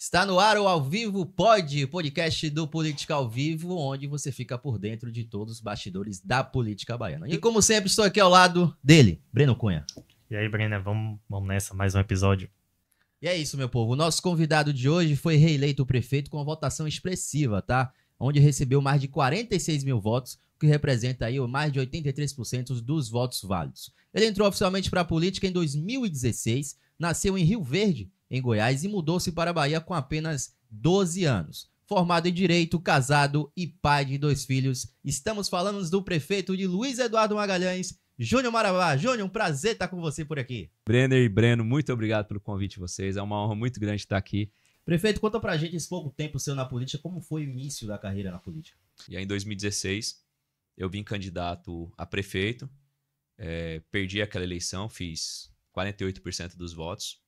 Está no ar o Ao Vivo Pod, podcast do Política ao Vivo, onde você fica por dentro de todos os bastidores da política baiana. E como sempre, estou aqui ao lado dele, Breno Cunha. E aí, Brenner, vamos nessa, mais um episódio. E é isso, meu povo. O nosso convidado de hoje foi reeleito prefeito com uma votação expressiva, tá? Onde recebeu mais de 46 mil votos, o que representa aí mais de 83% dos votos válidos. Ele entrou oficialmente para a política em 2016, nasceu em Rio Verde, em Goiás, e mudou-se para a Bahia com apenas 12 anos. Formado em Direito, casado e pai de 2 filhos, estamos falando do prefeito de Luiz Eduardo Magalhães, Júnior Marabá. Júnior, um prazer estar com você por aqui. Brenner e Breno, muito obrigado pelo convite de vocês. É uma honra muito grande estar aqui. Prefeito, conta pra gente esse pouco tempo seu na política, como foi o início da carreira na política? E aí, em 2016, eu vim candidato a prefeito, perdi aquela eleição, fiz 48% dos votos.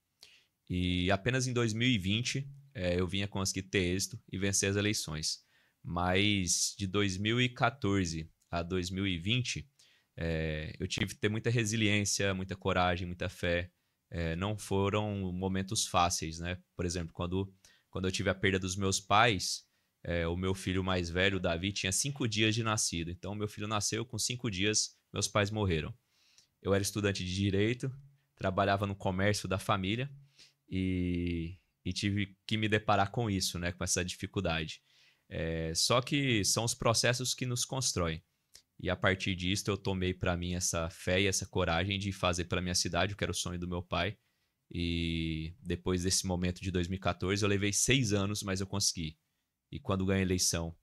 E apenas em 2020 eu vinha conseguir ter êxito e vencer as eleições. Mas de 2014 a 2020, eu tive que ter muita resiliência, muita coragem, muita fé. Não foram momentos fáceis, né? Por exemplo, quando eu tive a perda dos meus pais, o meu filho mais velho, o Davi, tinha 5 dias de nascido. Então, meu filho nasceu, com 5 dias, meus pais morreram. Eu era estudante de Direito, trabalhava no comércio da família e tive que me deparar com isso, né? Com essa dificuldade. Só que são os processos que nos constroem. E a partir disso eu tomei para mim essa fé e essa coragem de fazer pela minha cidade, o que era o sonho do meu pai. E depois desse momento de 2014 eu levei 6 anos, mas eu consegui. E quando ganhei a eleição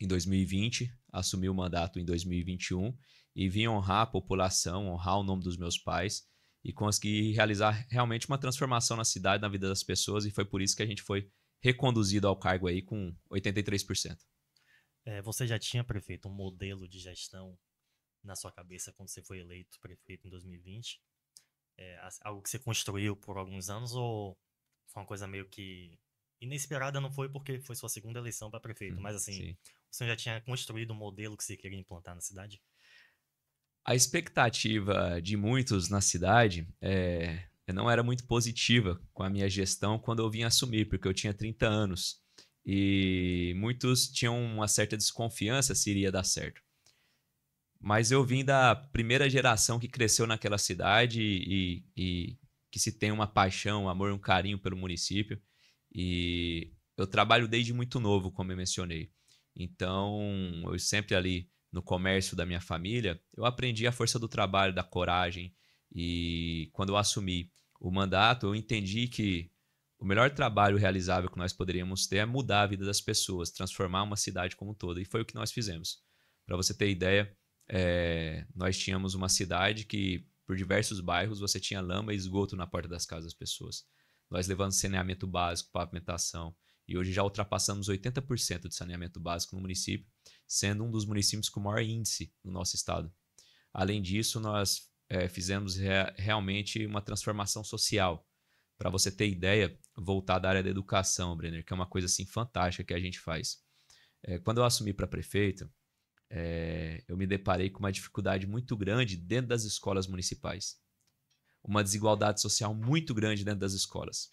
em 2020, assumi o mandato em 2021 e vim honrar a população, honrar o nome dos meus pais e consegui realizar realmente uma transformação na cidade, na vida das pessoas, e foi por isso que a gente foi reconduzido ao cargo aí com 83%. Você já tinha, prefeito, um modelo de gestão na sua cabeça quando você foi eleito prefeito em 2020? Algo que você construiu por alguns anos ou foi uma coisa meio que inesperada? Não foi porque foi sua segunda eleição para prefeito, mas assim, Sim. você já tinha construído um modelo que você queria implantar na cidade? A expectativa de muitos na cidade não era muito positiva com a minha gestão quando eu vim assumir, porque eu tinha 30 anos. E muitos tinham uma certa desconfiança se iria dar certo. Mas eu vim da primeira geração que cresceu naquela cidade e que se tem uma paixão, um amor, um carinho pelo município. E eu trabalho desde muito novo, como eu mencionei. Então, eu sempre ali no comércio da minha família, eu aprendi a força do trabalho, da coragem. E quando eu assumi o mandato, eu entendi que o melhor trabalho realizável que nós poderíamos ter é mudar a vida das pessoas, transformar uma cidade como um todo. E foi o que nós fizemos. Para você ter ideia, nós tínhamos uma cidade que, por diversos bairros, você tinha lama e esgoto na porta das casas das pessoas. Nós levamos saneamento básico, pavimentação. E hoje já ultrapassamos 80% de saneamento básico no município, sendo um dos municípios com o maior índice no nosso estado. Além disso, nós fizemos realmente uma transformação social. Para você ter ideia, voltar da área da educação, Brenner, que é uma coisa assim fantástica que a gente faz. Quando eu assumi para prefeito, eu me deparei com uma dificuldade muito grande dentro das escolas municipais. Uma desigualdade social muito grande dentro das escolas.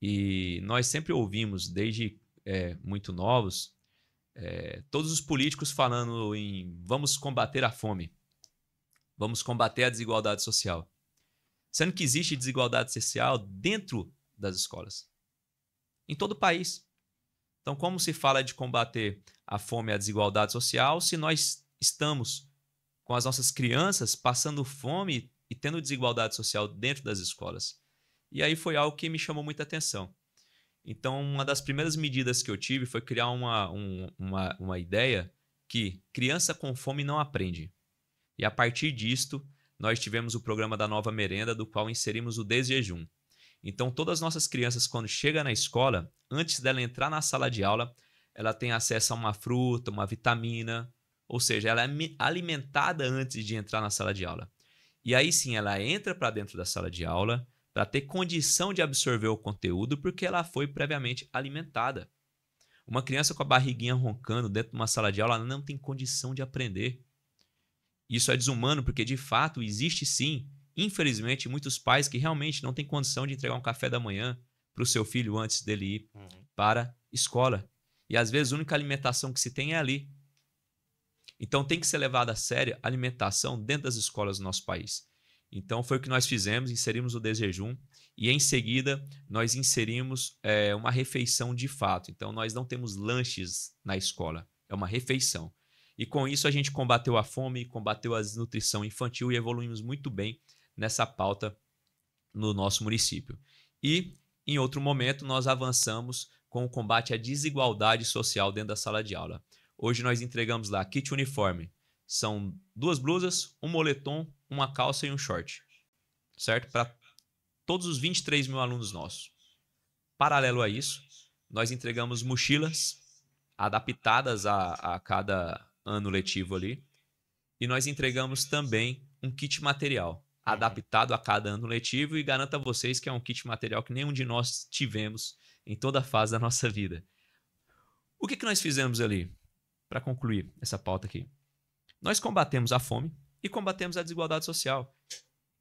E nós sempre ouvimos, desde muito novos, todos os políticos falando em vamos combater a fome, vamos combater a desigualdade social. Sendo que existe desigualdade social dentro das escolas, em todo o país. Então, como se fala de combater a fome e a desigualdade social se nós estamos com as nossas crianças passando fome e tendo desigualdade social dentro das escolas? E aí foi algo que me chamou muita atenção. Então, uma das primeiras medidas que eu tive foi criar uma ideia que criança com fome não aprende. E a partir disto, nós tivemos o programa da Nova Merenda, do qual inserimos o desjejum. Então, todas as nossas crianças, quando chegam na escola, antes dela entrar na sala de aula, ela tem acesso a uma fruta, uma vitamina, ou seja, ela é alimentada antes de entrar na sala de aula. E aí sim, ela entra para dentro da sala de aula para ter condição de absorver o conteúdo, porque ela foi previamente alimentada. Uma criança com a barriguinha roncando dentro de uma sala de aula, ela não tem condição de aprender. Isso é desumano porque, de fato, existe sim, infelizmente, muitos pais que realmente não têm condição de entregar um café da manhã para o seu filho antes dele ir para a escola. E às vezes a única alimentação que se tem é ali. Então tem que ser levada a sério a alimentação dentro das escolas do nosso país. Então foi o que nós fizemos, inserimos o desjejum e em seguida nós inserimos uma refeição de fato. Então nós não temos lanches na escola, é uma refeição. E com isso a gente combateu a fome, combateu a desnutrição infantil e evoluímos muito bem nessa pauta no nosso município. E em outro momento nós avançamos com o combate à desigualdade social dentro da sala de aula. Hoje nós entregamos lá kit uniforme. São 2 blusas, um moletom, uma calça e um short. Certo? Para todos os 23 mil alunos nossos. Paralelo a isso, nós entregamos mochilas adaptadas a cada ano letivo ali. E nós entregamos também um kit material adaptado a cada ano letivo e garanto a vocês que é um kit material que nenhum de nós tivemos em toda a fase da nossa vida. O que nós fizemos ali? Para concluir essa pauta aqui. Nós combatemos a fome e combatemos a desigualdade social.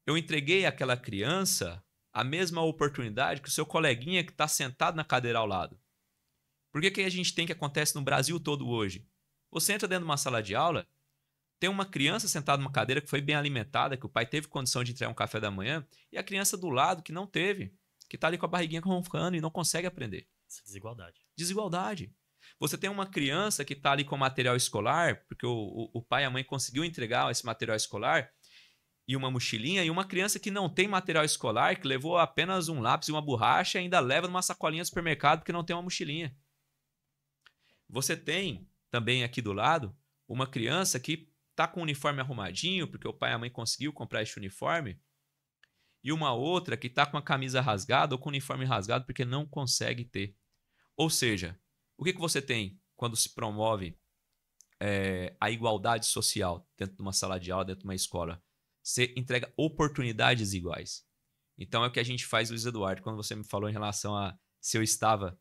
Eu entreguei àquela criança a mesma oportunidade que o seu coleguinha que está sentado na cadeira ao lado. Por que a gente tem que acontece no Brasil todo hoje? Você entra dentro de uma sala de aula, tem uma criança sentada numa cadeira que foi bem alimentada, que o pai teve condição de entregar um café da manhã, e a criança do lado que não teve, que está ali com a barriguinha ronfando e não consegue aprender. Essa desigualdade. Desigualdade. Você tem uma criança que está ali com material escolar, porque o pai e a mãe conseguiu entregar esse material escolar, e uma mochilinha, e uma criança que não tem material escolar, que levou apenas um lápis e uma borracha, e ainda leva numa sacolinha do supermercado porque não tem uma mochilinha. Você tem também aqui do lado uma criança que está com o uniforme arrumadinho, porque o pai e a mãe conseguiu comprar esse uniforme, e uma outra que está com a camisa rasgada ou com o uniforme rasgado porque não consegue ter. Ou seja, o que você tem quando se promove a igualdade social dentro de uma sala de aula, dentro de uma escola? Você entrega oportunidades iguais. Então é o que a gente faz, Luiz Eduardo, quando você me falou em relação a se eu estava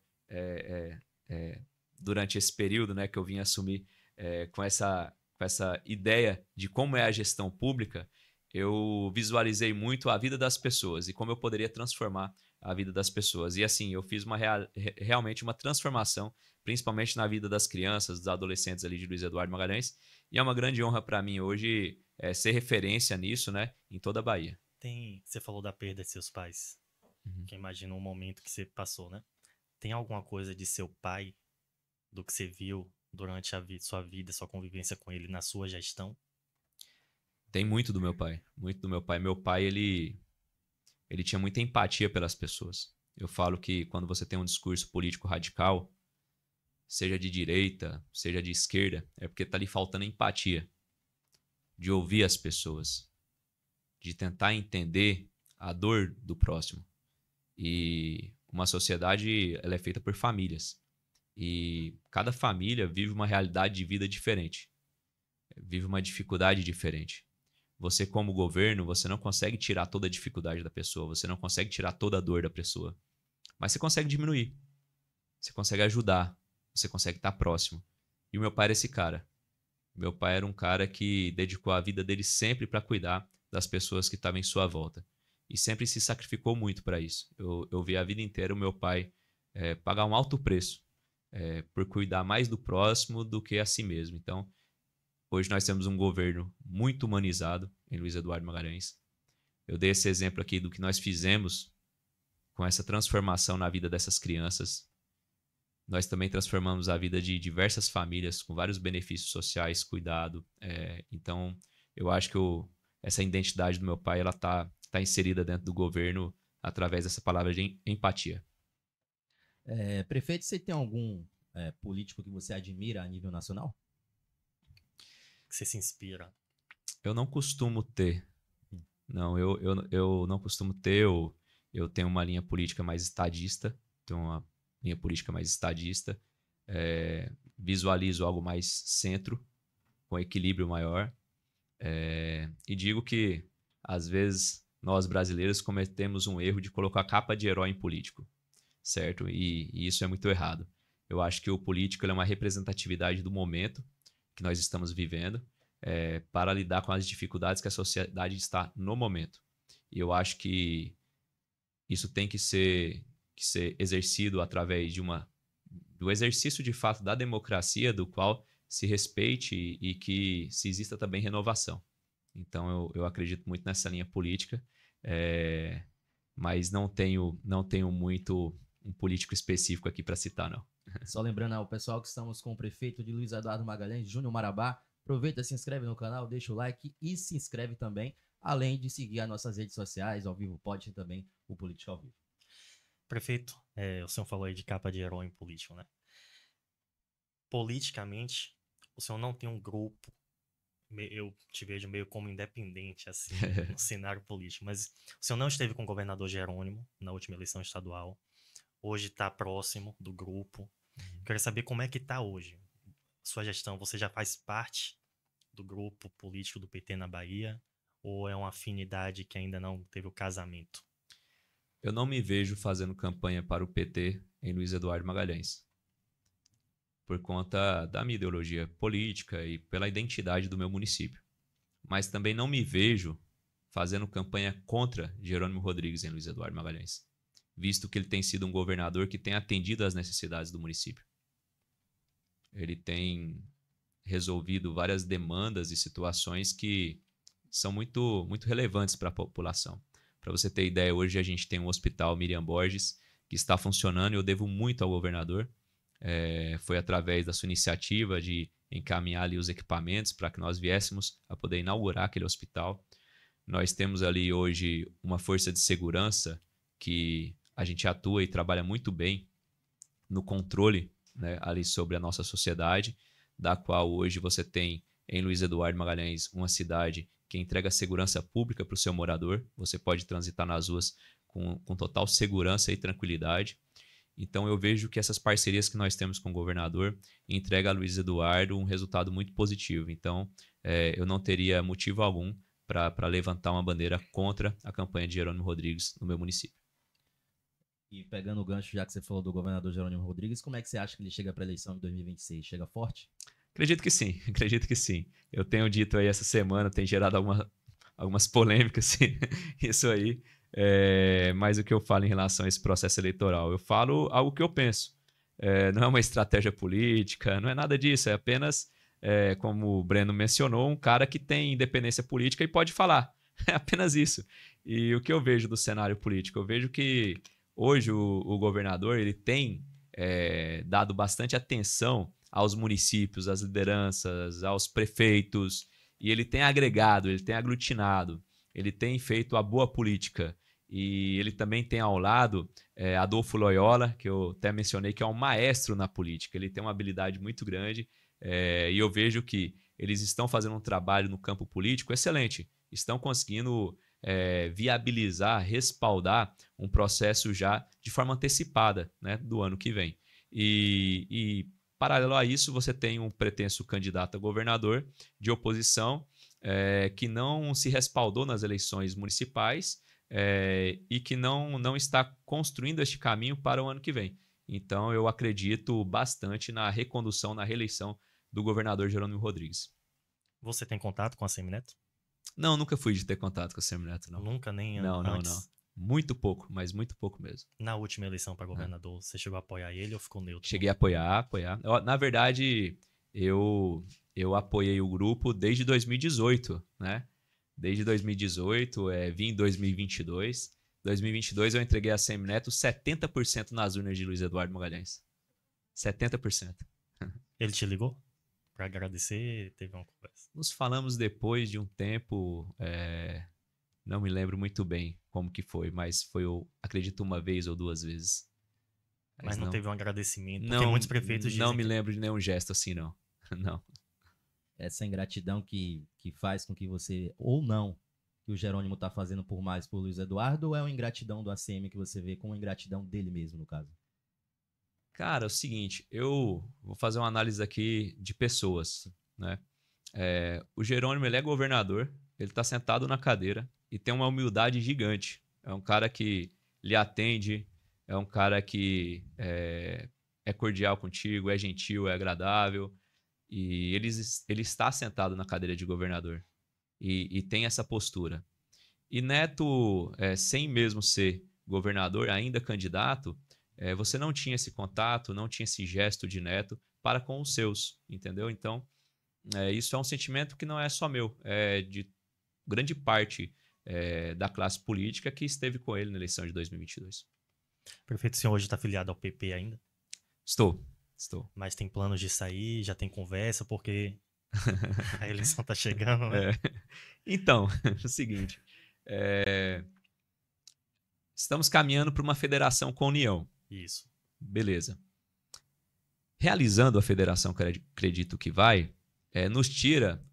durante esse período, né, que eu vim assumir com essa ideia de como é a gestão pública, eu visualizei muito a vida das pessoas e como eu poderia transformar a vida das pessoas. E assim, eu fiz realmente uma transformação, principalmente na vida das crianças, dos adolescentes ali de Luiz Eduardo Magalhães. E é uma grande honra para mim hoje ser referência nisso, né, em toda a Bahia. Você falou da perda de seus pais. Que imagina um momento que você passou, né? Tem alguma coisa de seu pai, do que você viu durante sua vida, sua convivência com ele na sua gestão? Tem muito do meu pai, muito do meu pai. Meu pai, ele tinha muita empatia pelas pessoas. Eu falo que quando você tem um discurso político radical, seja de direita, seja de esquerda, é porque está lhe faltando empatia, de ouvir as pessoas, de tentar entender a dor do próximo. E uma sociedade, ela é feita por famílias. E cada família vive uma realidade de vida diferente, vive uma dificuldade diferente. Você, como governo, você não consegue tirar toda a dificuldade da pessoa, você não consegue tirar toda a dor da pessoa, mas você consegue diminuir, você consegue ajudar, você consegue estar próximo. E o meu pai era esse cara. Meu pai era um cara que dedicou a vida dele sempre para cuidar das pessoas que estavam em sua volta. E sempre se sacrificou muito para isso. Eu vi a vida inteira o meu pai pagar um alto preço por cuidar mais do próximo do que a si mesmo. Então, hoje nós temos um governo muito humanizado em Luiz Eduardo Magalhães. Eu dei esse exemplo aqui do que nós fizemos com essa transformação na vida dessas crianças. Nós também transformamos a vida de diversas famílias com vários benefícios sociais, cuidado. Então, eu acho que essa identidade do meu pai ela tá inserida dentro do governo através dessa palavra de empatia. Prefeito, você tem algum político que você admira a nível nacional? Que você se inspira? Eu não costumo ter. Não, eu não costumo ter. Eu tenho uma linha política mais estadista. Visualizo algo mais centro, com equilíbrio maior. E digo que, às vezes, nós brasileiros cometemos um erro de colocar capa de herói em político, certo? E isso é muito errado. Eu acho que o político é uma representatividade do momento que nós estamos vivendo para lidar com as dificuldades que a sociedade está no momento. E eu acho que isso tem que ser ser exercido através do exercício de fato da democracia, do qual se respeite e que se exista também renovação. Então eu acredito muito nessa linha política, mas não tenho muito um político específico aqui para citar, não. Só lembrando ao pessoal que estamos com o prefeito de Luiz Eduardo Magalhães, Júnior Marabá. Aproveita, se inscreve no canal, deixa o like e se inscreve também, além de seguir as nossas redes sociais, ao vivo pode também o Política ao Vivo. Prefeito, o senhor falou aí de capa de herói político, né? Politicamente, o senhor não tem um grupo, eu te vejo meio como independente, assim, no cenário político, mas o senhor não esteve com o governador Jerônimo na última eleição estadual, hoje está próximo do grupo. Quero saber como é que está hoje. Sua gestão, você já faz parte do grupo político do PT na Bahia, ou é uma afinidade que ainda não teve o casamento? Eu não me vejo fazendo campanha para o PT em Luiz Eduardo Magalhães, por conta da minha ideologia política e pela identidade do meu município. Mas também não me vejo fazendo campanha contra Jerônimo Rodrigues em Luiz Eduardo Magalhães, visto que ele tem sido um governador que tem atendido às necessidades do município. Ele tem resolvido várias demandas e situações que são muito, muito relevantes para a população. Para você ter ideia, hoje a gente tem um hospital Miriam Borges que está funcionando e eu devo muito ao governador. Foi através da sua iniciativa de encaminhar ali os equipamentos para que nós viéssemos a poder inaugurar aquele hospital. Nós temos ali hoje uma força de segurança que a gente atua e trabalha muito bem no controle, né, ali sobre a nossa sociedade, da qual hoje você tem em Luiz Eduardo Magalhães uma cidade que entrega segurança pública para o seu morador. Você pode transitar nas ruas com total segurança e tranquilidade. Então eu vejo que essas parcerias que nós temos com o governador entregam a Luiz Eduardo um resultado muito positivo. Então eu não teria motivo algum para levantar uma bandeira contra a campanha de Jerônimo Rodrigues no meu município. E pegando o gancho, já que você falou do governador Jerônimo Rodrigues, como é que você acha que ele chega para a eleição de 2026? Chega forte? Acredito que sim. Eu tenho dito aí essa semana, tem gerado algumas polêmicas isso aí, mas o que eu falo em relação a esse processo eleitoral? Eu falo algo que eu penso. Não é uma estratégia política, não é nada disso, é apenas, como o Breno mencionou, um cara que tem independência política e pode falar. É apenas isso. E o que eu vejo do cenário político? Eu vejo que hoje o governador ele tem dado bastante atenção aos municípios, às lideranças, aos prefeitos, e ele tem agregado, ele tem aglutinado, ele tem feito a boa política. E ele também tem ao lado Adolfo Loyola, que eu até mencionei, que é um maestro na política. Ele tem uma habilidade muito grande e eu vejo que eles estão fazendo um trabalho no campo político excelente. Estão conseguindo viabilizar, respaldar um processo já de forma antecipada, né, do ano que vem. E paralelo a isso, você tem um pretenso candidato a governador de oposição que não se respaldou nas eleições municipais e que não está construindo este caminho para o ano que vem. Então, eu acredito bastante na recondução, na reeleição do governador Jerônimo Rodrigues. Você tem contato com a Semineto? Não, nunca fui de ter contato com a Semineto, não. Nunca, nem não, antes? Não. Muito pouco, mas muito pouco mesmo. Na última eleição para governador, você chegou a apoiar ele ou ficou neutro? Cheguei a apoiar. Na verdade, eu apoiei o grupo desde 2018, né? Desde 2018, vim em 2022. 2022 eu entreguei a Semineto 70% nas urnas de Luiz Eduardo Magalhães. 70%. Ele te ligou para agradecer? Teve uma conversa? Nos falamos depois de um tempo, não me lembro muito bem como que foi, mas foi, eu acredito, uma vez ou duas vezes. Mas não teve um agradecimento? Porque não, muitos prefeitos dizem não me lembro de nenhum gesto assim, não. Não. Essa ingratidão que faz com que você, ou não, que o Jerônimo está fazendo por Luiz Eduardo, ou é uma ingratidão do ACM que você vê como uma ingratidão dele mesmo, no caso? Cara, é o seguinte, eu vou fazer uma análise aqui de pessoas, né? O Jerônimo, ele é governador, ele está sentado na cadeira e tem uma humildade gigante. É um cara que lhe atende, é um cara que é cordial contigo, é gentil, é agradável. E ele está sentado na cadeira de governador e tem essa postura. E Neto, sem mesmo ser governador, ainda candidato, você não tinha esse contato, não tinha esse gesto de neto para com os seus, entendeu? Então, isso é um sentimento que não é só meu, é de grande parte da classe política que esteve com ele na eleição de 2022. Prefeito, o senhor hoje está filiado ao PP ainda? Estou. Mas tem planos de sair, já tem conversa, porque a eleição tá chegando, né? Então, é o seguinte, estamos caminhando para uma federação com a União. Isso. Beleza. Realizando a federação, que eu acredito que vai, nos tira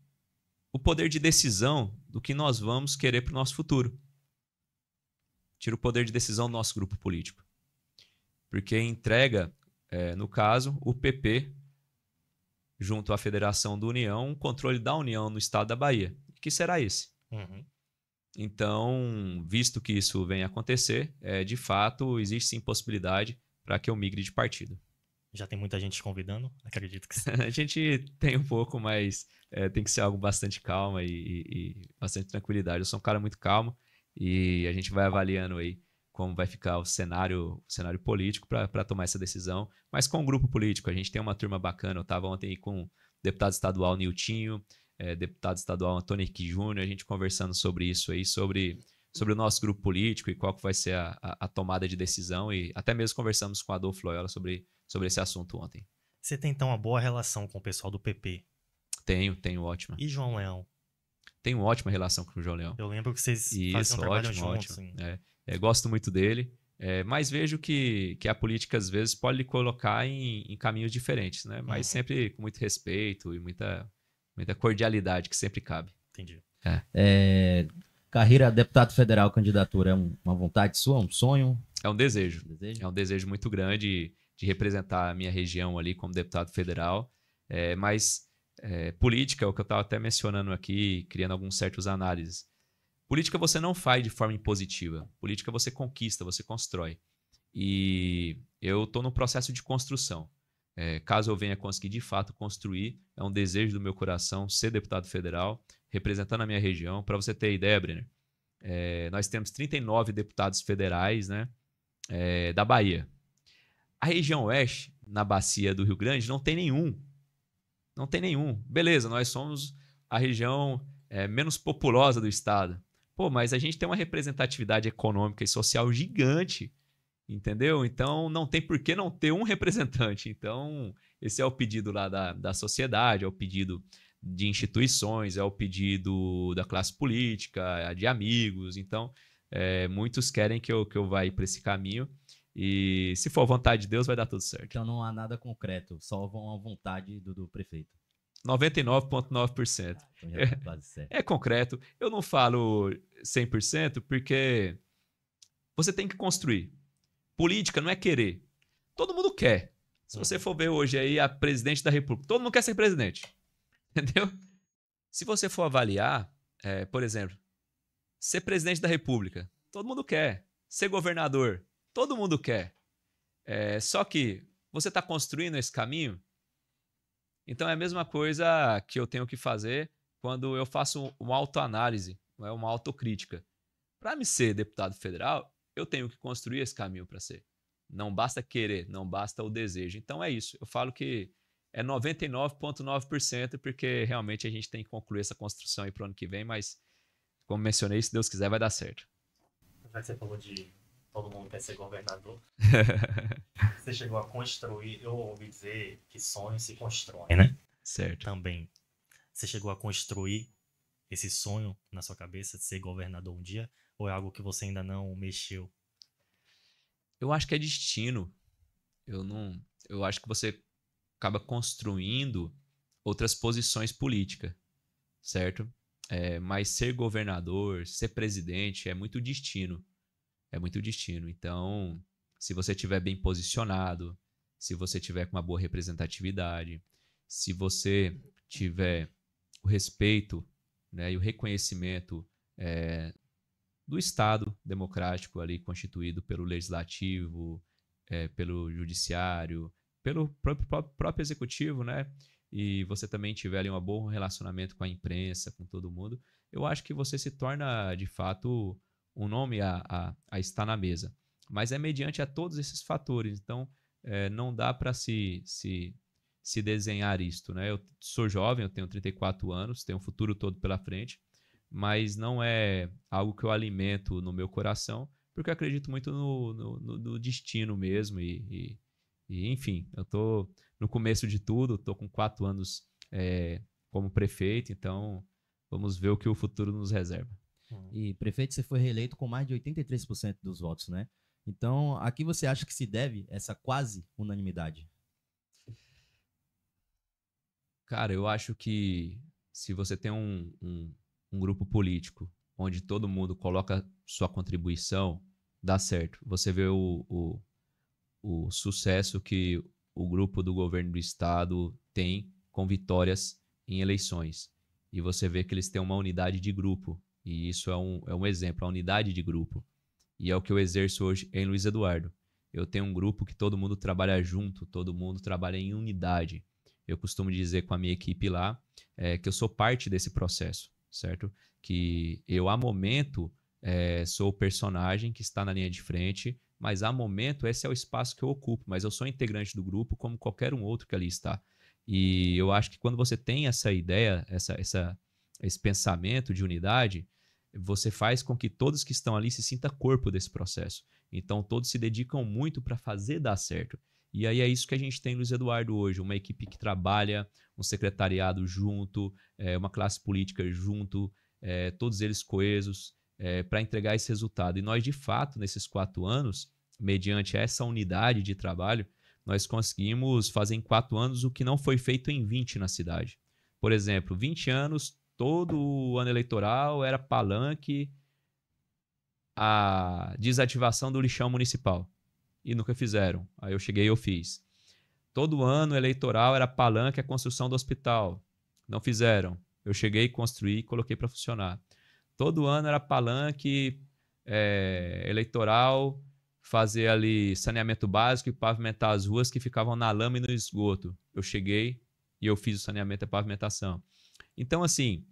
o poder de decisão do que nós vamos querer para o nosso futuro. Tira o poder de decisão do nosso grupo político. Porque entrega, no caso, o PP, junto à Federação da União, o controle da União no estado da Bahia. Que será esse? Uhum. Então, visto que isso vem a acontecer, de fato, existe sim possibilidade para que eu migre de partido. Já tem muita gente te convidando? Acredito que sim. A gente tem um pouco, mas tem que ser algo bastante calma e bastante tranquilidade. Eu sou um cara muito calmo e a gente vai avaliando aí como vai ficar o cenário político para tomar essa decisão. Mas com o grupo político, a gente tem uma turma bacana. Eu estava ontem aí com o deputado estadual Niltinho, deputado estadual Antônio Henrique Júnior, a gente conversando sobre isso aí, sobre o nosso grupo político e qual que vai ser a tomada de decisão, e até mesmo conversamos com o Adolfo Loyola sobre esse assunto ontem. Você tem então uma boa relação com o pessoal do PP? Tenho ótima. E João Leão? Tenho ótima relação com o João Leão. Eu lembro que vocês faziam um trabalho juntos. Ótimo. Gosto muito dele, mas vejo que a política às vezes pode lhe colocar em caminhos diferentes, né? Mas sempre com muito respeito e muita cordialidade que sempre cabe. Entendi. Carreira deputado federal, candidatura é uma vontade sua, um sonho? É um desejo. É um desejo muito grande de representar a minha região ali como deputado federal, mas política, é o que eu estava até mencionando aqui, criando alguns certos análises. Política você não faz de forma impositiva. Política você conquista, você constrói. E eu estou no processo de construção. Caso eu venha conseguir de fato construir, é um desejo do meu coração ser deputado federal, representando a minha região. Para você ter ideia, Brenner, nós temos 39 deputados federais, né, da Bahia. A região oeste, na bacia do Rio Grande, não tem nenhum. Não tem nenhum. Beleza, nós somos a região menos populosa do estado. Pô, mas a gente tem uma representatividade econômica e social gigante, entendeu? Então, não tem por que não ter um representante. Então, esse é o pedido lá da sociedade, é o pedido de instituições, é o pedido da classe política, de amigos. Então, muitos querem que eu vá para esse caminho. E se for vontade de Deus, vai dar tudo certo. Então não há nada concreto, só uma vontade do prefeito. 99,9%. Então já tá quase certo. É concreto. Eu não falo 100% porque você tem que construir. Política não é querer. Todo mundo quer. Se você for ver hoje aí a presidente da República, todo mundo quer ser presidente. Entendeu? Se você for avaliar, por exemplo, ser presidente da República, todo mundo quer. Ser governador, todo mundo quer. Só que você está construindo esse caminho. Então é a mesma coisa que eu tenho que fazer quando eu faço uma autoanálise, uma autocrítica. Para me ser deputado federal, eu tenho que construir esse caminho para ser. Não basta querer, não basta o desejo. Então é isso. Eu falo que é 99,9% porque realmente a gente tem que concluir essa construção aí para o ano que vem, mas como mencionei, se Deus quiser vai dar certo. Já que você falou de todo mundo quer ser governador, você chegou a construir, eu ouvi dizer que sonho se constrói, né? Certo. Também. Você chegou a construir esse sonho na sua cabeça de ser governador um dia? Ou é algo que você ainda não mexeu? Eu acho que é destino. Eu acho que você acaba construindo outras posições políticas, certo? Mas ser governador, ser presidente é muito destino. É muito destino. Então, se você estiver bem posicionado, se você tiver com uma boa representatividade, se você tiver o respeito, né, e o reconhecimento do Estado democrático ali constituído pelo Legislativo, pelo Judiciário, pelo próprio Executivo, né, e você também tiver ali um bom relacionamento com a imprensa, com todo mundo, eu acho que você se torna, de fato, um nome a estar na mesa. Mas é mediante a todos esses fatores. Então, não dá para se desenhar isto, né? Eu sou jovem, eu tenho 34 anos, tenho um futuro todo pela frente, mas não é algo que eu alimento no meu coração, porque eu acredito muito no destino mesmo e, enfim, eu tô no começo de tudo, tô com 4 anos como prefeito, então vamos ver o que o futuro nos reserva. E prefeito, você foi reeleito com mais de 83% dos votos, né? Então, a que você acha que se deve essa quase unanimidade? Cara, eu acho que se você tem um grupo político onde todo mundo coloca sua contribuição, dá certo. Você vê o sucesso que o grupo do governo do estado tem com vitórias em eleições. E você vê que eles têm uma unidade de grupo. E isso é um exemplo, a unidade de grupo. E é o que eu exerço hoje em Luiz Eduardo. Eu tenho um grupo que todo mundo trabalha junto, todo mundo trabalha em unidade. Eu costumo dizer com a minha equipe lá que eu sou parte desse processo, certo? Que eu, a momento, sou o personagem que está na linha de frente, mas a momento esse é o espaço que eu ocupo, mas eu sou integrante do grupo como qualquer um outro que ali está. E eu acho que quando você tem essa ideia, esse pensamento de unidade, você faz com que todos que estão ali se sintam corpo desse processo. Então todos se dedicam muito para fazer dar certo. E aí é isso que a gente tem em Luiz Eduardo hoje, uma equipe que trabalha, um secretariado junto, uma classe política junto, todos eles coesos, para entregar esse resultado. E nós, de fato, nesses 4 anos, mediante essa unidade de trabalho, nós conseguimos fazer em 4 anos o que não foi feito em 20 na cidade. Por exemplo, 20 anos, todo o ano eleitoral era palanque a desativação do lixão municipal. E nunca fizeram. Aí eu cheguei e eu fiz. Todo ano eleitoral era palanque a construção do hospital. Não fizeram. Eu cheguei, construí e coloquei para funcionar. Todo ano era palanque eleitoral fazer ali saneamento básico e pavimentar as ruas que ficavam na lama e no esgoto. Eu cheguei e eu fiz o saneamento e a pavimentação. Então, assim,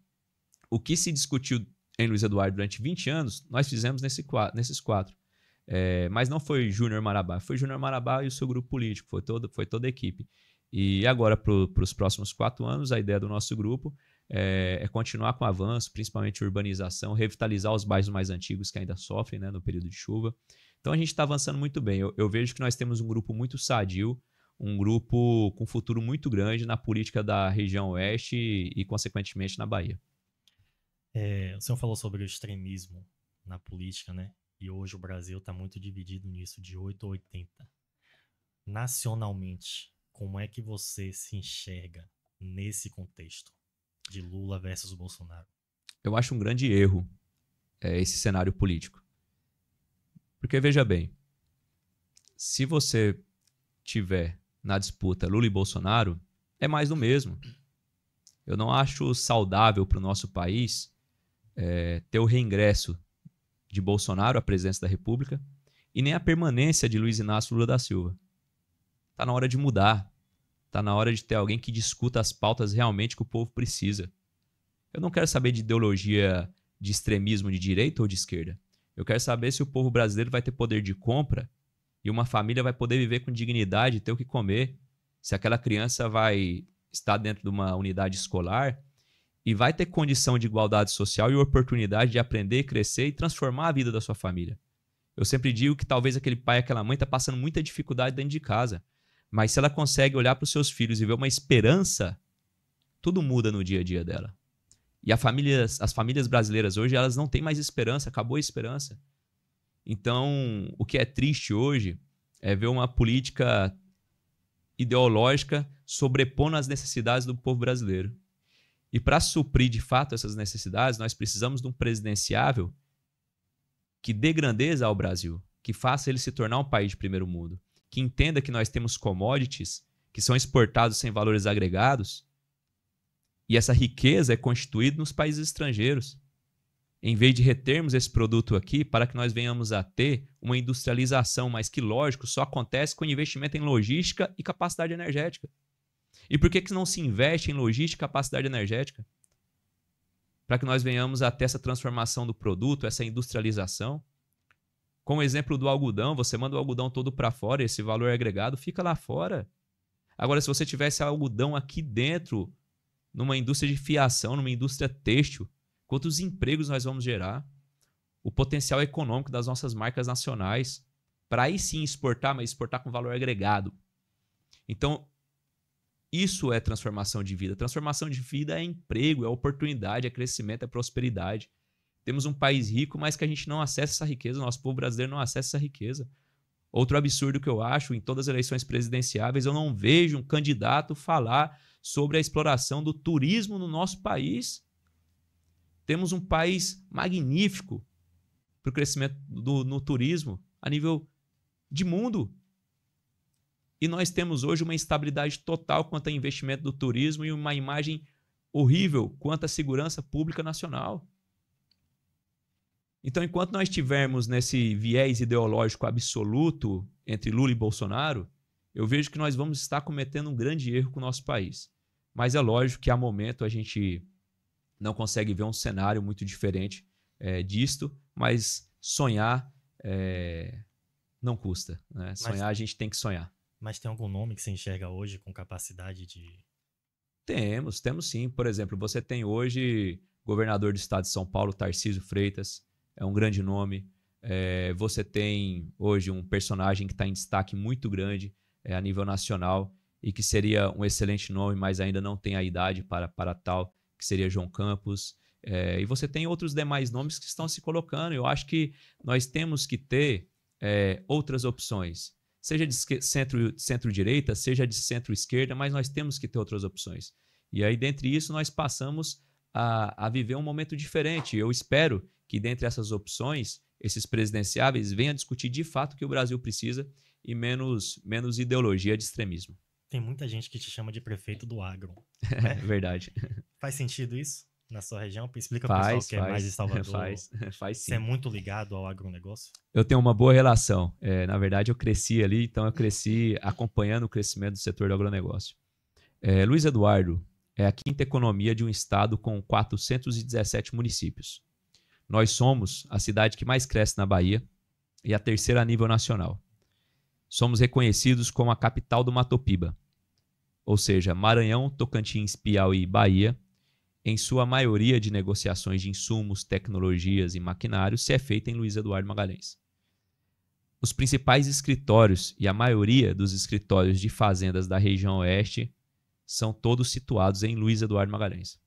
o que se discutiu em Luiz Eduardo durante 20 anos, nós fizemos nesses 4. Mas não foi Júnior Marabá, foi Júnior Marabá e o seu grupo político, foi toda a equipe. E agora, para os próximos 4 anos, a ideia do nosso grupo é continuar com o avanço, principalmente urbanização, revitalizar os bairros mais antigos que ainda sofrem, né, no período de chuva. Então a gente está avançando muito bem. Eu vejo que nós temos um grupo muito sadio, um grupo com futuro muito grande na política da região oeste e consequentemente, na Bahia. O senhor falou sobre o extremismo na política, né? E hoje o Brasil está muito dividido nisso, de 8 a 80. Nacionalmente, como é que você se enxerga nesse contexto de Lula versus Bolsonaro? Eu acho um grande erro esse cenário político. Porque, veja bem, se você tiver na disputa Lula e Bolsonaro, é mais do mesmo. Eu não acho saudável para o nosso país ter o reingresso de Bolsonaro à presidência da República e nem a permanência de Luiz Inácio Lula da Silva. Está na hora de mudar. Está na hora de ter alguém que discuta as pautas realmente que o povo precisa. Eu não quero saber de ideologia de extremismo de direita ou de esquerda. Eu quero saber se o povo brasileiro vai ter poder de compra e uma família vai poder viver com dignidade e ter o que comer. Se aquela criança vai estar dentro de uma unidade escolar e vai ter condição de igualdade social e oportunidade de aprender, crescer e transformar a vida da sua família. Eu sempre digo que talvez aquele pai e aquela mãe está passando muita dificuldade dentro de casa, mas se ela consegue olhar para os seus filhos e ver uma esperança, tudo muda no dia a dia dela. E as famílias brasileiras hoje, elas não têm mais esperança, acabou a esperança. Então, o que é triste hoje é ver uma política ideológica sobrepondo as necessidades do povo brasileiro. E para suprir de fato essas necessidades, nós precisamos de um presidenciável que dê grandeza ao Brasil, que faça ele se tornar um país de primeiro mundo, que entenda que nós temos commodities que são exportados sem valores agregados e essa riqueza é constituída nos países estrangeiros. Em vez de retermos esse produto aqui para que nós venhamos a ter uma industrialização, mas que, lógico, só acontece com investimento em logística e capacidade energética. E por que não se investe em logística e capacidade energética? Para que nós venhamos a ter essa transformação do produto, essa industrialização. Com o exemplo do algodão, você manda o algodão todo para fora, esse valor agregado fica lá fora. Agora, se você tivesse algodão aqui dentro, numa indústria de fiação, numa indústria têxtil, quantos empregos nós vamos gerar? O potencial econômico das nossas marcas nacionais, para aí sim exportar, mas exportar com valor agregado. Então, isso é transformação de vida. Transformação de vida é emprego, é oportunidade, é crescimento, é prosperidade. Temos um país rico, mas que a gente não acessa essa riqueza, o nosso povo brasileiro não acessa essa riqueza. Outro absurdo que eu acho, em todas as eleições presidenciáveis, eu não vejo um candidato falar sobre a exploração do turismo no nosso país. Temos um país magnífico para o crescimento no turismo a nível de mundo. E nós temos hoje uma instabilidade total quanto ao investimento do turismo e uma imagem horrível quanto à segurança pública nacional. Então, enquanto nós estivermos nesse viés ideológico absoluto entre Lula e Bolsonaro, eu vejo que nós vamos estar cometendo um grande erro com o nosso país. Mas é lógico que, a momento, a gente não consegue ver um cenário muito diferente disto, mas sonhar não custa. Né? Sonhar, a gente tem que sonhar. Mas tem algum nome que você enxerga hoje com capacidade de... Temos sim. Por exemplo, você tem hoje governador do estado de São Paulo, Tarcísio Freitas, é um grande nome. Você tem hoje um personagem que está em destaque muito grande a nível nacional e que seria um excelente nome, mas ainda não tem a idade para tal, que seria João Campos. E você tem outros demais nomes que estão se colocando. Eu acho que nós temos que ter outras opções, seja de centro-direita, seja de centro-esquerda, mas nós temos que ter outras opções. E aí, dentre isso, nós passamos a viver um momento diferente. Eu espero que, dentre essas opções, esses presidenciáveis venham discutir de fato o que o Brasil precisa e menos ideologia de extremismo. Tem muita gente que te chama de prefeito do agro. É verdade. Faz sentido isso na sua região? Explica para o pessoal que é mais de Salvador. Faz sim. Você é muito ligado ao agronegócio? Eu tenho uma boa relação. Na verdade, eu cresci ali, então eu cresci acompanhando o crescimento do setor do agronegócio. Luiz Eduardo é a quinta economia de um estado com 417 municípios. Nós somos a cidade que mais cresce na Bahia e a terceira a nível nacional. Somos reconhecidos como a capital do Matopiba, ou seja, Maranhão, Tocantins, Piauí e Bahia, em sua maioria de negociações de insumos, tecnologias e maquinários, se é feita em Luiz Eduardo Magalhães. Os principais escritórios e a maioria dos escritórios de fazendas da região oeste são todos situados em Luiz Eduardo Magalhães.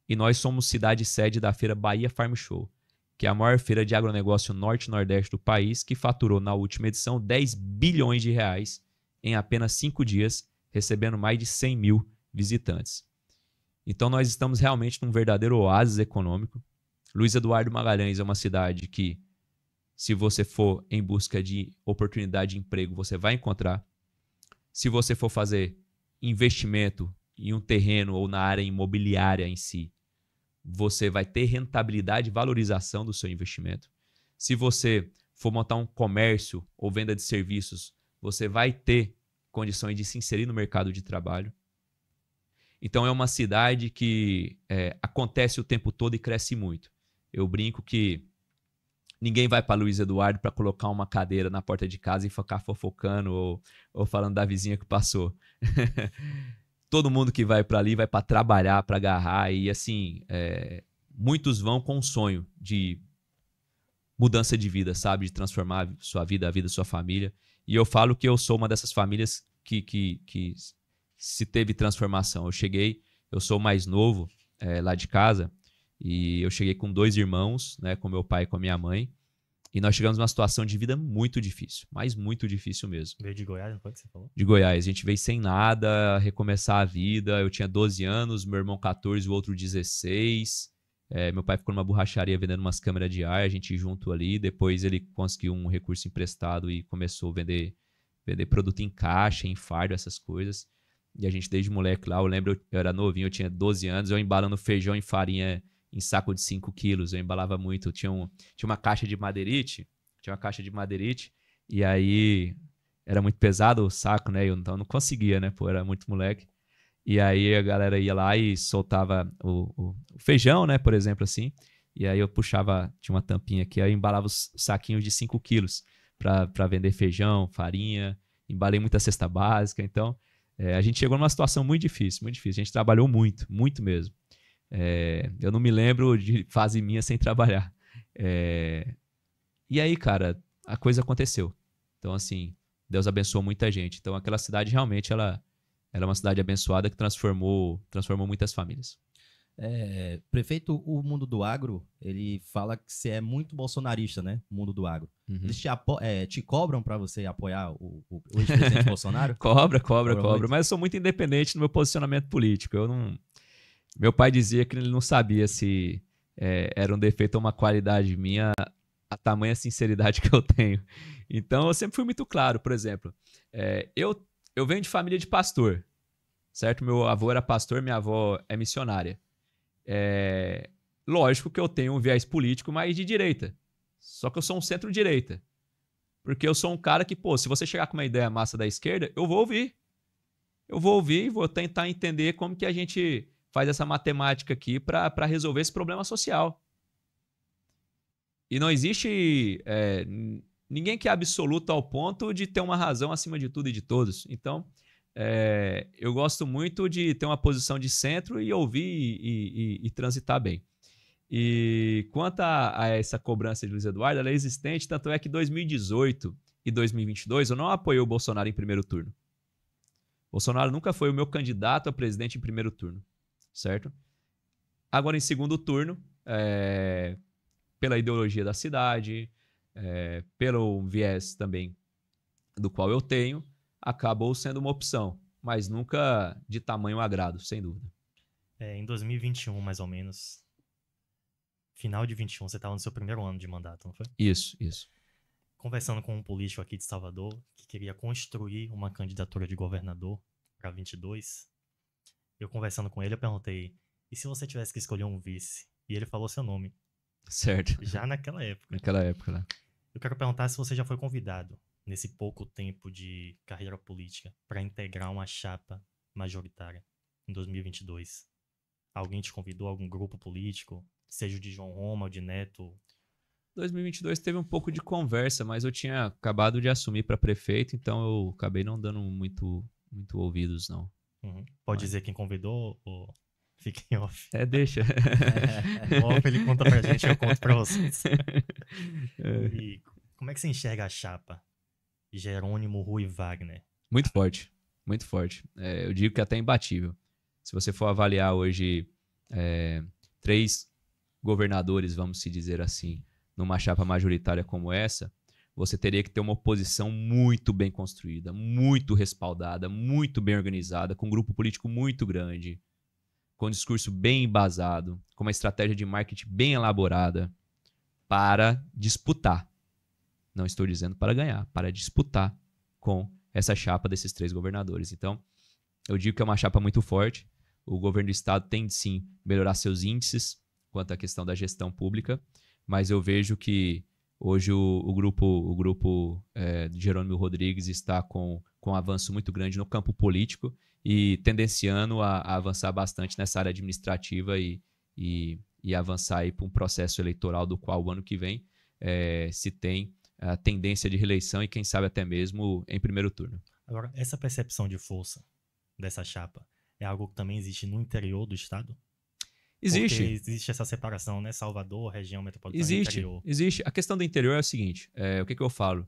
E nós somos cidade-sede da feira Bahia Farm Show, que é a maior feira de agronegócio norte e nordeste do país, que faturou na última edição 10 bilhões de reais em apenas 5 dias, recebendo mais de 100 mil visitantes. Então nós estamos realmente num verdadeiro oásis econômico. Luiz Eduardo Magalhães é uma cidade que, se você for em busca de oportunidade de emprego, você vai encontrar. Se você for fazer investimento em um terreno ou na área imobiliária em si, você vai ter rentabilidade e valorização do seu investimento. Se você for montar um comércio ou venda de serviços, você vai ter condições de se inserir no mercado de trabalho. Então é uma cidade que acontece o tempo todo e cresce muito. Eu brinco que ninguém vai para Luiz Eduardo para colocar uma cadeira na porta de casa e ficar fofocando ou falando da vizinha que passou. Todo mundo que vai para ali vai para trabalhar, para agarrar. E assim, muitos vão com um sonho de mudança de vida, sabe? De transformar sua vida, a vida da sua família. E eu falo que eu sou uma dessas famílias que se teve transformação. Eu sou mais novo lá de casa. E eu cheguei com 2 irmãos, né, com meu pai e com a minha mãe. E nós chegamos numa situação de vida muito difícil, mas muito difícil mesmo. Veio de Goiás, não foi o que você falou? De Goiás. A gente veio sem nada, recomeçar a vida. Eu tinha 12 anos, meu irmão 14, o outro 16. Meu pai ficou numa borracharia vendendo umas câmeras de ar, a gente junto ali. Depois ele conseguiu um recurso emprestado e começou a vender produto em caixa, em fardo, essas coisas. E a gente desde moleque lá, eu lembro, eu era novinho, eu tinha 12 anos, eu embalando feijão em farinha em saco de 5 quilos, eu embalava muito. Tinha uma caixa de madeirite, e aí era muito pesado o saco, né? Então eu não conseguia, né? Pô, era muito moleque. E aí a galera ia lá e soltava o feijão, né? Por exemplo, assim. E aí eu puxava, tinha uma tampinha aqui, aí eu embalava os saquinhos de 5 quilos para vender feijão, farinha, embalei muita cesta básica. Então, a gente chegou numa situação muito difícil, muito difícil. A gente trabalhou muito, muito mesmo. Eu não me lembro de fase minha sem trabalhar. E aí, cara, a coisa aconteceu. Então, assim, Deus abençoou muita gente. Então, aquela cidade realmente, ela é uma cidade abençoada que transformou muitas famílias. Prefeito, o Mundo do Agro, ele fala que você é muito bolsonarista, né? O Mundo do Agro. Uhum. Eles te cobram para você apoiar o ex-presidente Bolsonaro? Cobra. Mas eu sou muito independente no meu posicionamento político. Meu pai dizia que ele não sabia se era um defeito ou uma qualidade minha, a tamanha sinceridade que eu tenho. Então, eu sempre fui muito claro. Por exemplo, eu venho de família de pastor, certo? Meu avô era pastor, minha avó é missionária. Lógico que eu tenho um viés político mais de direita. Só que eu sou um centro-direita. Porque eu sou um cara que, se você chegar com uma ideia massa da esquerda, eu vou ouvir. Eu vou ouvir e vou tentar entender como que a gente faz essa matemática aqui para resolver esse problema social. E não existe ninguém que é absoluto ao ponto de ter uma razão acima de tudo e de todos. Então, eu gosto muito de ter uma posição de centro e ouvir e transitar bem. E quanto a essa cobrança de Luiz Eduardo, ela é existente, tanto é que 2018 e 2022 eu não apoiei o Bolsonaro em primeiro turno. Bolsonaro nunca foi o meu candidato a presidente em primeiro turno, certo? Agora, em segundo turno, pela ideologia da cidade, pelo viés também do qual eu tenho, acabou sendo uma opção, mas nunca de tamanho agrado, sem dúvida. Em 2021, mais ou menos, final de 21, você estava no seu primeiro ano de mandato, não foi? Isso. Conversando com um político aqui de Salvador, que queria construir uma candidatura de governador para 22, eu conversando com ele, eu perguntei, e se você tivesse que escolher um vice? E ele falou seu nome. Certo. Já naquela época. Naquela época, né? Eu quero perguntar se você já foi convidado, nesse pouco tempo de carreira política, para integrar uma chapa majoritária em 2022. Alguém te convidou, algum grupo político, seja o de João Roma, ou de Neto? 2022 teve um pouco de conversa, mas eu tinha acabado de assumir para prefeito, então eu acabei não dando muito ouvidos, não. Uhum. Pode dizer quem convidou ou fica em off? Deixa. Off ele conta pra gente, eu conto pra vocês. E como é que você enxerga a chapa Jerônimo, Rui e Wagner? Muito forte, muito forte. Eu digo que até imbatível. Se você for avaliar hoje 3 governadores, vamos se dizer assim, numa chapa majoritária como essa, você teria que ter uma oposição muito bem construída, muito respaldada, muito bem organizada, com um grupo político muito grande, com um discurso bem embasado, com uma estratégia de marketing bem elaborada para disputar. Não estou dizendo para ganhar, para disputar com essa chapa desses 3 governadores. Então, eu digo que é uma chapa muito forte. O governo do estado tem de sim melhorar seus índices quanto à questão da gestão pública, mas eu vejo que hoje o grupo de Jerônimo Rodrigues está com um avanço muito grande no campo político e tendenciando a avançar bastante nessa área administrativa e avançar aí para um processo eleitoral do qual o ano que vem se tem a tendência de reeleição e quem sabe até mesmo em primeiro turno. Agora, essa percepção de força dessa chapa é algo que também existe no interior do estado? Existe. Porque existe essa separação, né? Salvador, região metropolitana e interior. Existe. A questão do interior é o seguinte, o que eu falo?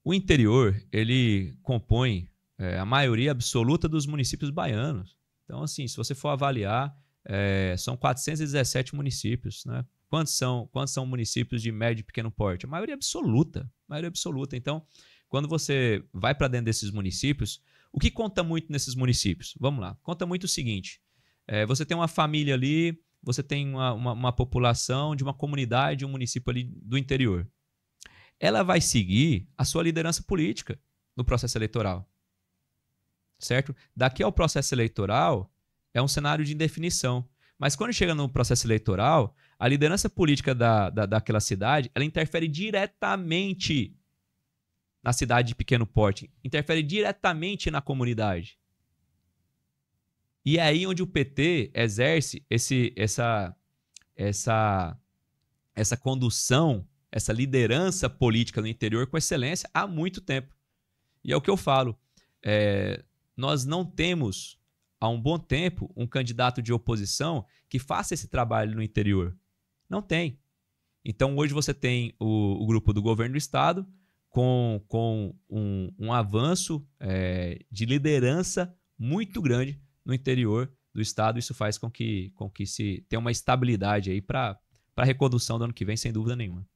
O interior, ele compõe a maioria absoluta dos municípios baianos. Então, assim, se você for avaliar, são 417 municípios, né? Quantos são municípios de médio e pequeno porte? A maioria absoluta. Então, quando você vai para dentro desses municípios, o que conta muito nesses municípios? Vamos lá. Conta muito o seguinte. Você tem uma família ali, você tem uma população de uma comunidade, um município ali do interior. Ela vai seguir a sua liderança política no processo eleitoral. Certo? Daqui ao processo eleitoral, é um cenário de indefinição. Mas quando chega no processo eleitoral, a liderança política daquela cidade, ela interfere diretamente na cidade de pequeno porte, interfere diretamente na comunidade. E é aí onde o PT exerce essa essa condução, essa liderança política no interior com excelência há muito tempo. E é o que eu falo, nós não temos, há um bom tempo, um candidato de oposição que faça esse trabalho no interior. Não tem. Então, hoje você tem o grupo do governo do estado com um avanço de liderança muito grande no interior do estado. Isso faz com que se tenha uma estabilidade aí para a recondução do ano que vem, sem dúvida nenhuma.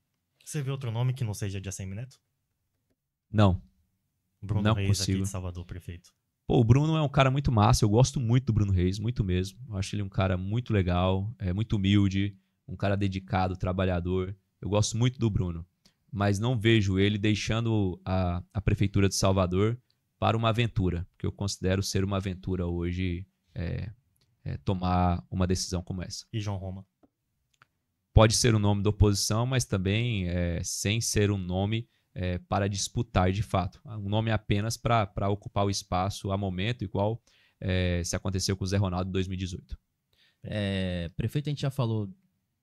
Você vê outro nome que não seja de ACM Neto? Não. Bruno não Reis consigo. aqui de Salvador, prefeito. Pô, o Bruno é um cara muito massa. Eu gosto muito do Bruno Reis, muito mesmo. Eu acho ele um cara muito legal, muito humilde, um cara dedicado, trabalhador. Eu gosto muito do Bruno. Mas não vejo ele deixando a prefeitura de Salvador para uma aventura, que eu considero ser uma aventura hoje tomar uma decisão como essa. E João Roma? Pode ser o nome da oposição, mas também sem ser um nome para disputar de fato. Um nome apenas para ocupar o espaço a momento, igual se aconteceu com o Zé Ronaldo em 2018. Prefeito, a gente já falou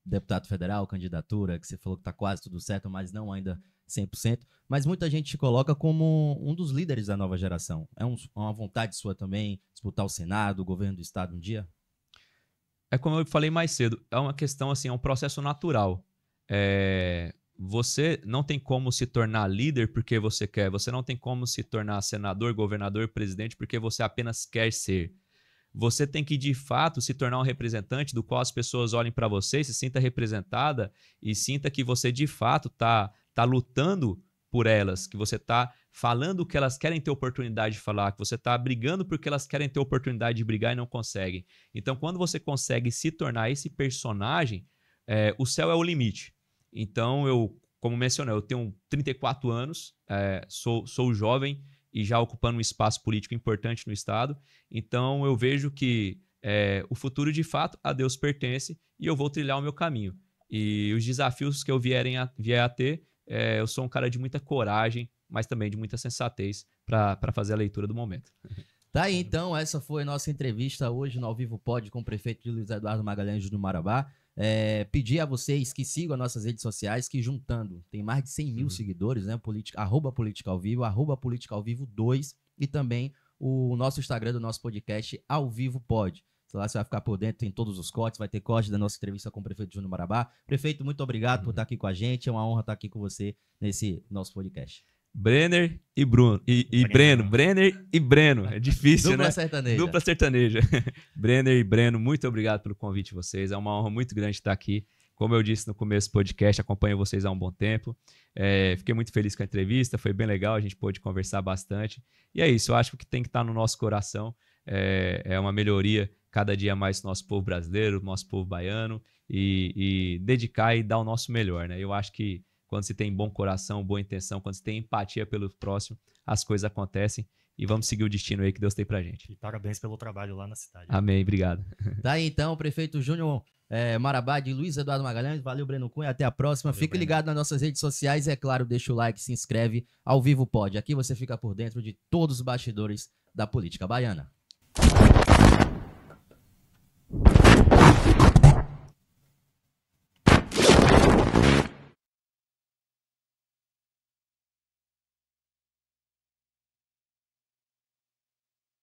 deputado federal, candidatura, que você falou que está quase tudo certo, mas não ainda 100%. Mas muita gente te coloca como um dos líderes da nova geração. É uma vontade sua também disputar o Senado, o governo do estado um dia? É como eu falei mais cedo, é uma questão assim, é um processo natural. Você não tem como se tornar líder porque você quer, você não tem como se tornar senador, governador, presidente porque você apenas quer ser. Você tem que, de fato, se tornar um representante do qual as pessoas olhem para você e se sinta representada e sinta que você, de fato, tá lutando por elas, que você está falando o que elas querem ter oportunidade de falar, que você está brigando porque elas querem ter oportunidade de brigar e não conseguem. Então, quando você consegue se tornar esse personagem, o céu é o limite. Então, como mencionei, eu tenho 34 anos, sou jovem e já ocupando um espaço político importante no estado. Então, eu vejo que o futuro, de fato, a Deus pertence e eu vou trilhar o meu caminho. E os desafios que eu vier a ter, eu sou um cara de muita coragem, mas também de muita sensatez para fazer a leitura do momento. Tá aí, então, essa foi a nossa entrevista hoje no Ao Vivo Pod com o prefeito Luiz Eduardo Magalhães do Marabá. Pedir a vocês que sigam as nossas redes sociais, que juntando, tem mais de 100 mil seguidores, né? @Política ao Vivo, @Política ao Vivo 2 e também o nosso Instagram do nosso podcast, Ao Vivo Pod. Lá você vai ficar por dentro, tem todos os cortes, vai ter corte da nossa entrevista com o prefeito Júnior Marabá. Prefeito, muito obrigado por estar aqui com a gente, é uma honra estar aqui com você nesse nosso podcast. Brenner e Bruno. E Breno. Brenner e Breno. É difícil, Dupla né? sertaneja. Dupla sertaneja. Brenner e Breno, muito obrigado pelo convite de vocês. É uma honra muito grande estar aqui. Como eu disse no começo do podcast, acompanho vocês há um bom tempo. Fiquei muito feliz com a entrevista, foi bem legal, a gente pôde conversar bastante. E é isso, eu acho que o que tem que estar no nosso coração é uma melhoria cada dia mais do nosso povo brasileiro, do nosso povo baiano, e dedicar e dar o nosso melhor, né? Eu acho que quando se tem bom coração, boa intenção, quando se tem empatia pelo próximo, as coisas acontecem e vamos seguir o destino aí que Deus tem pra gente. E parabéns pelo trabalho lá na cidade. Amém, obrigado. Tá aí então, o prefeito Júnior Marabá de Luiz Eduardo Magalhães. Valeu, Breno Cunha, até a próxima. Valeu, Fique Breno. ligado nas nossas redes sociais, é claro, deixa o like, se inscreve, Ao Vivo Pod. Aqui você fica por dentro de todos os bastidores da política baiana.